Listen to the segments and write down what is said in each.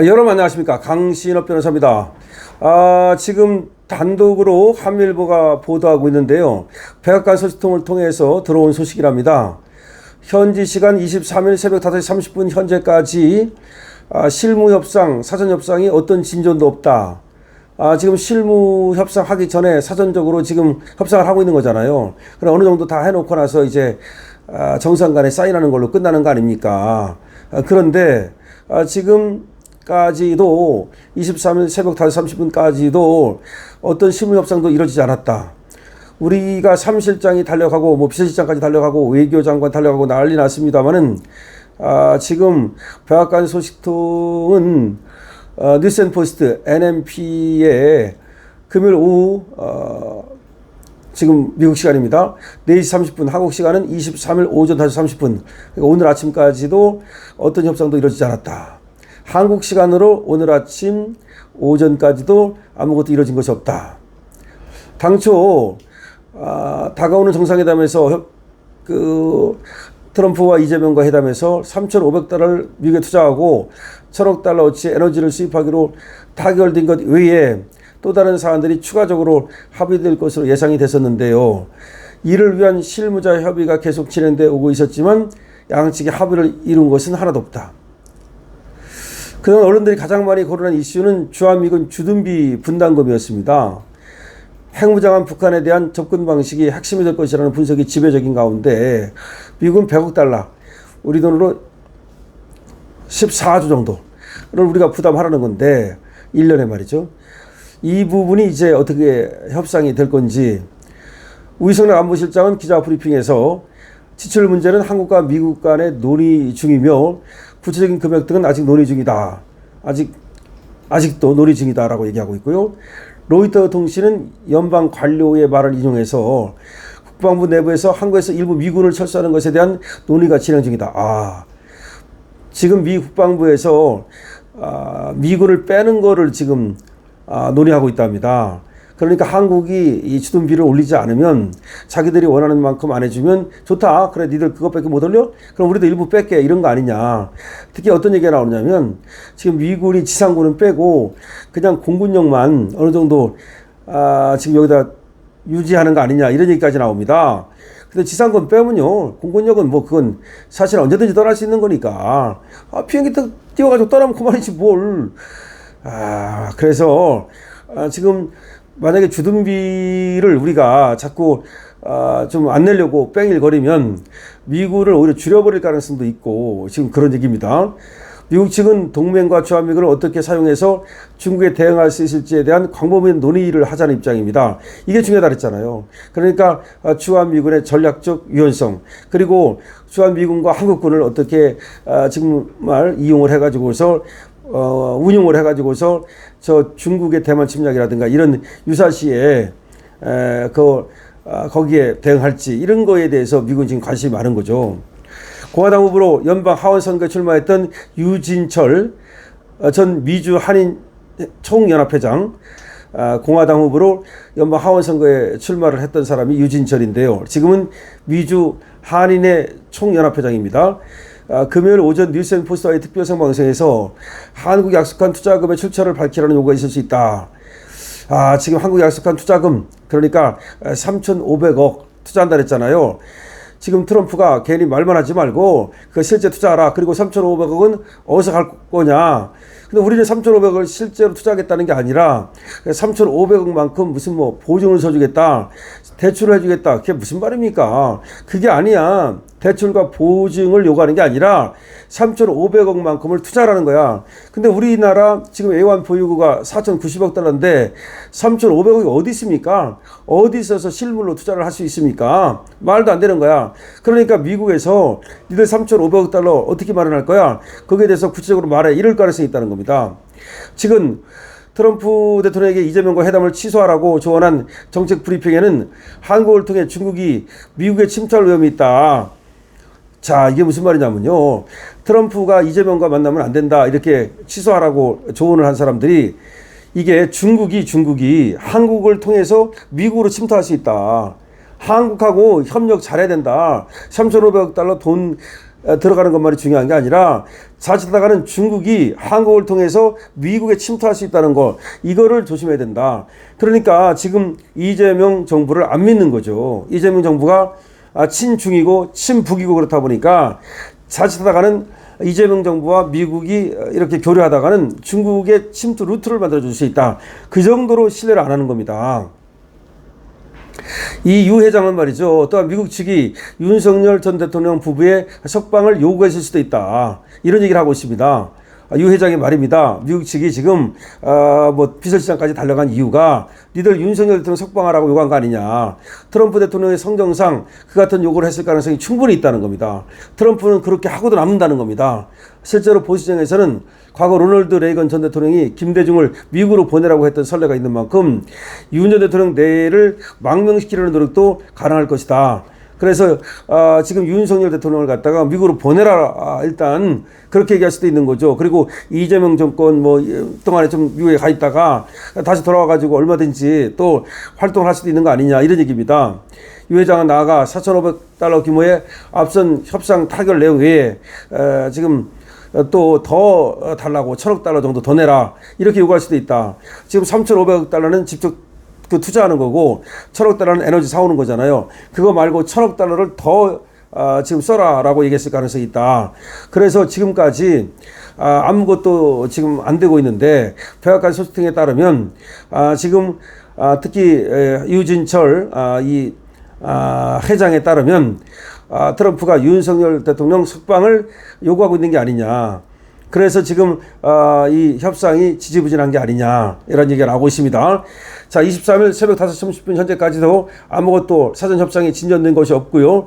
여러분 안녕하십니까, 강신업 변호사입니다. 지금 단독으로 한일보가 보도하고 있는데요, 백악관 소식통을 통해서 들어온 소식이랍니다. 현지 시간 23일 새벽 5시 30분 현재까지 실무협상, 사전협상이 어떤 진전도 없다. 지금 실무협상 하기 전에 사전적으로 지금 협상을 하고 있는 거잖아요. 그럼 어느 정도 다 해놓고 나서 이제 정상 간에 사인하는 걸로 끝나는 거 아닙니까? 그런데 지금까지도 23일 새벽 5시 30분까지도 어떤 실무협상도 이루어지지 않았다. 우리가 사무실장이 달려가고 뭐 비서실장까지 달려가고 외교장관 달려가고 난리 났습니다만은 지금 백악관 소식통은 뉴스앤포스트 NMP에 금요일 오후 지금 미국 시간입니다. 4시 30분, 한국 시간은 23일 오전 5시 30분. 그러니까 오늘 아침까지도 어떤 협상도 이루어지지 않았다. 한국 시간으로 오늘 아침 오전까지도 아무것도 이루어진 것이 없다. 당초 다가오는 정상회담에서 트럼프와 이재명과 회담에서 3,500달러를 미국에 투자하고 1,000억 달러어치 에너지를 수입하기로 타결된 것 외에 또 다른 사안들이 추가적으로 합의될 것으로 예상이 됐었는데요. 이를 위한 실무자 협의가 계속 진행되어 오고 있었지만 양측이 합의를 이룬 것은 하나도 없다. 그동안 언론들이 가장 많이 거론한 이슈는 주한미군 주둔비 분담금이었습니다. 핵무장한 북한에 대한 접근 방식이 핵심이 될 것이라는 분석이 지배적인 가운데 미국은 100억 달러, 우리 돈으로 14조 정도를 우리가 부담하라는 건데 1년에 말이죠. 이 부분이 이제 어떻게 협상이 될 건지 우이성락 안보실장은 기자 브리핑에서 지출 문제는 한국과 미국 간의 논의 중이며 구체적인 금액 등은 아직 논의 중이다. 아직도 논의 중이다라고 얘기하고 있고요. 로이터 통신은 연방 관료의 말을 인용해서 국방부 내부에서 한국에서 일부 미군을 철수하는 것에 대한 논의가 진행 중이다. 지금 미 국방부에서 미군을 빼는 거를 지금 논의하고 있답니다. 그러니까 한국이 이 주둔비를 올리지 않으면 자기들이 원하는 만큼 안 해주면 좋다. 그래, 니들 그것밖에 못 올려? 그럼 우리도 일부 뺄게. 이런 거 아니냐. 특히 어떤 얘기가 나오냐면 지금 미군이 지상군은 빼고 그냥 공군력만 어느 정도 지금 여기다 유지하는 거 아니냐. 이런 얘기까지 나옵니다. 근데 지상군 빼면요, 공군력은 뭐 그건 사실 언제든지 떠날 수 있는 거니까 비행기 띄워가지고 떠나면 그만이지 뭘. 그래서 지금 만약에 주둔비를 우리가 자꾸 좀 안 내려고 뺑일거리면 미군을 오히려 줄여버릴 가능성도 있고 지금 그런 얘기입니다. 미국 측은 동맹과 주한미군을 어떻게 사용해서 중국에 대응할 수 있을지에 대한 광범위한 논의를 하자는 입장입니다. 이게 중요하다 그랬잖아요. 그러니까 주한미군의 전략적 유연성, 그리고 주한미군과 한국군을 어떻게 정말 이용을 해가지고서 운용을 해가지고서 저 중국의 대만 침략이라든가 이런 유사시에 거기에 대응할지 이런 거에 대해서 미국은 지금 관심이 많은 거죠. 공화당 후보로 연방 하원 선거에 출마했던 유진철 전 미주 한인 총연합회장, 공화당 후보로 연방 하원 선거에 출마를 했던 사람이 유진철인데요. 지금은 미주 한인의 총연합회장입니다. 금요일 오전 뉴스앤포스트와의 특별성 방송에서 한국이 약속한 투자금의 출처를 밝히라는 요구가 있을 수 있다. 지금 한국이 약속한 투자금, 그러니까 3,500억 투자한다 그랬잖아요. 지금 트럼프가 괜히 말만 하지 말고 그 실제 투자하라. 그리고 3,500억은 어디서 갈 거냐. 근데 우리는 3,500억을 실제로 투자하겠다는 게 아니라 3,500억만큼 무슨 뭐 보증을 서주겠다, 대출을 해주겠다. 그게 무슨 말입니까? 그게 아니야. 대출과 보증을 요구하는 게 아니라 3,500억만큼을 투자라는 거야. 근데 우리나라 지금 A1 보유고가 4,090억 달러인데 3,500억이 어디 있습니까? 어디 있어서 실물로 투자를 할 수 있습니까? 말도 안 되는 거야. 그러니까 미국에서 니들 3,500억 달러 어떻게 마련할 거야? 거기에 대해서 구체적으로 말해. 이럴 가능성이 있다는 겁니다. 지금 트럼프 대통령에게 이재명과 회담을 취소하라고 조언한 정책 브리핑에는 한국을 통해 중국이 미국에 침투할 위험이 있다. 자, 이게 무슨 말이냐면요, 트럼프가 이재명과 만나면 안 된다 이렇게 취소하라고 조언을 한 사람들이 이게 중국이 한국을 통해서 미국으로 침투할 수 있다. 한국하고 협력 잘해야 된다. 3,500억 달러 돈 들어가는 것만이 중요한 게 아니라 자칫하다가는 중국이 한국을 통해서 미국에 침투할 수 있다는 거, 이거를 조심해야 된다. 그러니까 지금 이재명 정부를 안 믿는 거죠. 이재명 정부가 친중이고 친북이고 그렇다 보니까 자칫하다가는 이재명 정부와 미국이 이렇게 교류하다가는 중국의 침투 루트를 만들어줄 수 있다. 그 정도로 신뢰를 안 하는 겁니다. 이 유 회장은 말이죠. 또한 미국 측이 윤석열 전 대통령 부부의 석방을 요구했을 수도 있다. 이런 얘기를 하고 있습니다. 유 회장의 말입니다. 미국 측이 지금 비서실장까지 달려간 이유가 니들 윤석열 대통령 석방하라고 요구한 거 아니냐. 트럼프 대통령의 성정상 그 같은 요구를 했을 가능성이 충분히 있다는 겁니다. 트럼프는 그렇게 하고도 남는다는 겁니다. 실제로 보수정에서는 과거 로널드 레이건 전 대통령이 김대중을 미국으로 보내라고 했던 선례가 있는 만큼 윤 전 대통령 내를 망명시키려는 노력도 가능할 것이다. 그래서 지금 윤석열 대통령을 갖다가 미국으로 보내라 일단 그렇게 얘기할 수도 있는 거죠. 그리고 이재명 정권 동안에 좀 미국에 가 있다가 다시 돌아와 가지고 얼마든지 또 활동을 할 수도 있는 거 아니냐 이런 얘기입니다. 유 회장은 나아가 4,500달러 규모의 앞선 협상 타결 내용 외에 지금 또 더 달라고 1,000억 달러 정도 더 내라 이렇게 요구할 수도 있다. 지금 3,500억 달러는 직접 투자하는 거고 1,000억 달러는 에너지 사오는 거잖아요. 그거 말고 1,000억 달러를 더 지금 써라라고 얘기했을 가능성이 있다. 그래서 지금까지 아무것도 지금 안 되고 있는데 백악관 소식통에 따르면 지금 특히 유진철 이 회장에 따르면 트럼프가 윤석열 대통령 석방을 요구하고 있는 게 아니냐. 그래서 지금 이 협상이 지지부진한 게 아니냐 이런 얘기가 나오고 있습니다. 자, 23일 새벽 5시 30분 현재까지도 아무것도 사전 협상이 진전된 것이 없고요.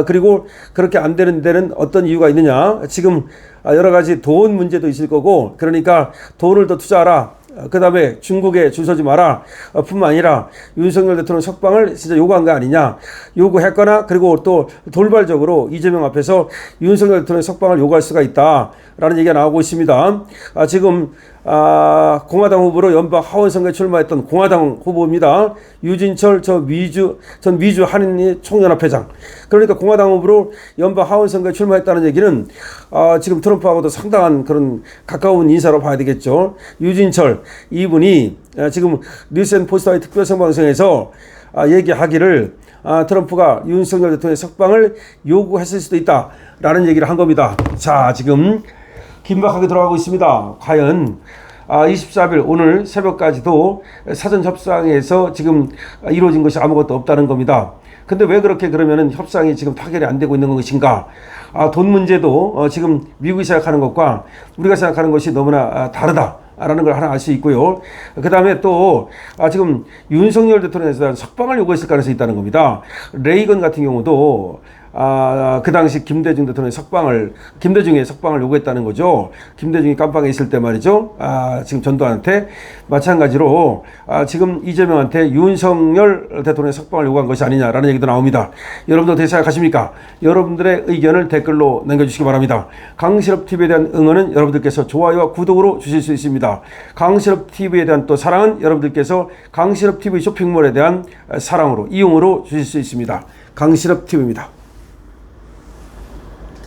그리고 그렇게 안 되는 데는 어떤 이유가 있느냐. 지금 여러 가지 돈 문제도 있을 거고 그러니까 돈을 더 투자하라. 그 다음에 중국에 줄 서지 마라 뿐만 아니라 윤석열 대통령 석방을 진짜 요구한 거 아니냐 요구했거나 그리고 또 돌발적으로 이재명 앞에서 윤석열 대통령 석방을 요구할 수가 있다라는 얘기가 나오고 있습니다. 지금 공화당 후보로 연방 하원 선거에 출마했던 공화당 후보입니다. 유진철 전 미주 한인 총연합회장. 그러니까 공화당 후보로 연방 하원 선거에 출마했다는 얘기는 지금 트럼프하고도 상당한 그런 가까운 인사로 봐야 되겠죠. 유진철 이분이 지금 뉴스앤포스트의 특별생방송에서 얘기하기를 트럼프가 윤석열 대통령의 석방을 요구했을 수도 있다라는 얘기를 한 겁니다. 자, 지금 긴박하게 돌아가고 있습니다. 과연 24일 오늘 새벽까지도 사전 협상에서 지금 이루어진 것이 아무것도 없다는 겁니다. 근데 왜 그렇게 그러면은 협상이 지금 타결이 안 되고 있는 것인가? 돈 문제도 지금 미국이 생각하는 것과 우리가 생각하는 것이 너무나 다르다라는 걸 하나 알 수 있고요. 그 다음에 또 지금 윤석열 대통령에 대한 석방을 요구했을 가능성이 있다는 겁니다. 레이건 같은 경우도 그 당시 김대중의 석방을 요구했다는 거죠. 김대중이 깜빵에 있을 때 말이죠. 지금 전두환한테 마찬가지로 지금 이재명한테 윤석열 대통령의 석방을 요구한 것이 아니냐라는 얘기도 나옵니다. 여러분도 어떻게 생각하십니까? 여러분들의 의견을 댓글로 남겨주시기 바랍니다. 강실업TV에 대한 응원은 여러분들께서 좋아요와 구독으로 주실 수 있습니다. 강실업TV에 대한 또 사랑은 여러분들께서 강실업TV 쇼핑몰에 대한 사랑으로 이용으로 주실 수 있습니다. 강실업TV입니다.